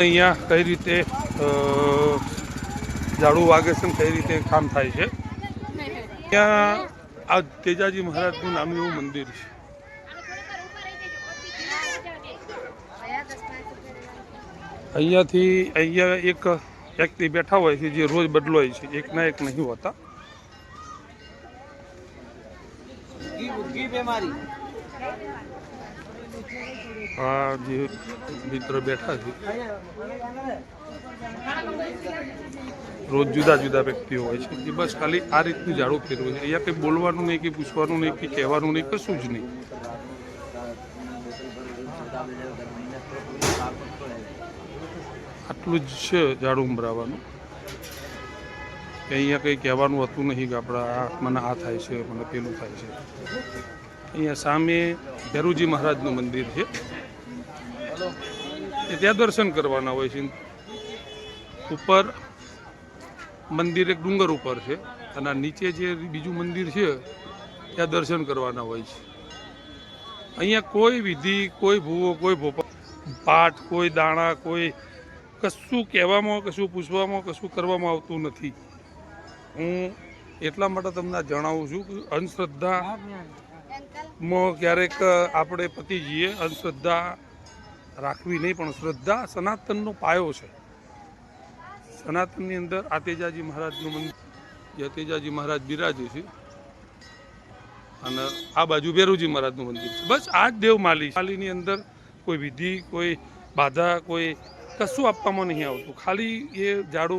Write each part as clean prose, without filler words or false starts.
અહીંયા કઈ રીતે ઝાડુ વાગે છે, કઈ રીતે કામ થાય છે. ત્યાં આ તેજાજી મહારાજનું નામનું એવું મંદિર છે. અહીંયા એક વ્યક્તિ બેઠા હોય છે જે રોજ બદલાય છે, એકના એક નહીં હોતા. આ જે મિત્ર બેઠા છે રોજ જુદા જુદા વ્યક્તિઓ હોય છે કે બસ ખાલી આ રીતનું ઝાડુ ફેરવું છે. અહીંયા કંઈ બોલવાનું નહીં, કે પૂછવાનું નહીં, કે કહેવાનું નહીં, કશું જ નહીં. આટલું જ છે ઝાડુ ઉંબરાવાનું. અહીંયા કંઈ કહેવાનું હોતું નહીં કે આપણા મને આ થાય છે, મને પેલું થાય છે. અહીંયા સામે ભેરુજી મહારાજનું મંદિર છે, ત્યાં દર્શન કરવાના હોય છે. ઉપર મંદિર એક ડુંગર ઉપર છે અને નીચે જે બીજું મંદિર છે ત્યાં દર્શન કરવાના હોય છે. અહીંયા કોઈ વિધિ, કોઈ ભૂવો, કોઈ પાઠ, કોઈ દાણા, કોઈ કશું કહેવામાં, કશું પૂછવામાં, કશું કરવામાં આવતું નથી. હું એટલા માટે તમને જણાવું છું કે અંધશ્રદ્ધામાં ક્યારેક આપણે પતી જઈએ. અંધશ્રદ્ધા રાખવી નહીં, પણ શ્રદ્ધા સનાતનનો પાયો છે. સનાતનની અંદર આ તેજાજી મહારાજનું મંદિર, જે તેજાજી મહારાજ બિરાજે છે, અને આ બાજુ ભેરુજી મહારાજનું મંદિર છે. બસ આ જ દેવમાલીની અંદર કોઈ વિધિ, કોઈ બાધા, કોઈ કશું આપવામાં નહીં આવતું. ખાલી એ ઝાડુ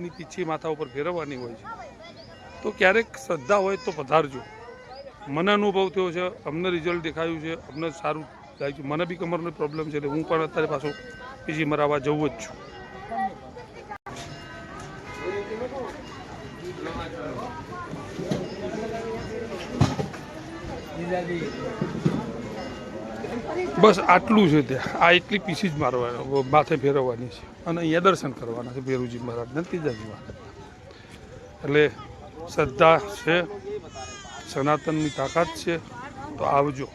ની પીછી માથા ઉપર ફેરવવાની હોય છે. તો ક્યારેક શ્રદ્ધા હોય તો પધારજો. મને અનુભવ થયો છે, અમને રિઝલ્ટ દેખાયું છે, અમને સારું થાય છે. મને બી કમરનો પ્રોબ્લેમ છે, એટલે હું પણ અત્યારે પાછો પીછી મરાવવા જવું જ છું. બસ આટલું છે. ત્યાં આ એટલી પીસી જ મારવાની, માથે ફેરવવાની છે, અને અહીંયા દર્શન કરવાના છે ભેરુજી મહારાજને, તેજાજી મહારાજ. એટલે શ્રદ્ધા છે, સનાતનની તાકાત છે, તો આવજો.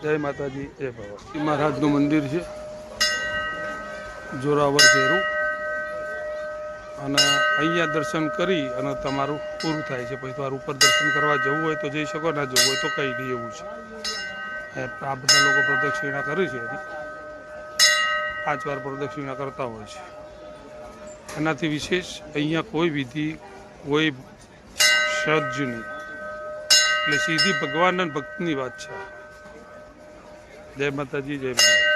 જય માતાજી, જય બાબા. મહારાજનું મંદિર છે, જોરાવર ભેરુ, અને અહીંયા દર્શન કરી અને તમારું પૂરું થાય છે. પછી તમારું ઉપર દર્શન કરવા જવું હોય તો જઈ શકો, ના જવું હોય તો કંઈ નહીં, એવું છે. આ બધા લોકો પ્રદક્ષિણા કરે છે, 5 વાર પ્રદક્ષિણા કરતા હોય છે. એનાથી વિશેષ અહીંયા કોઈ વિધિ, કોઈ સજ્જ નહીં. એટલે સીધી ભગવાન અને ભક્તની વાત છે. જય માતાજી, જય માતા.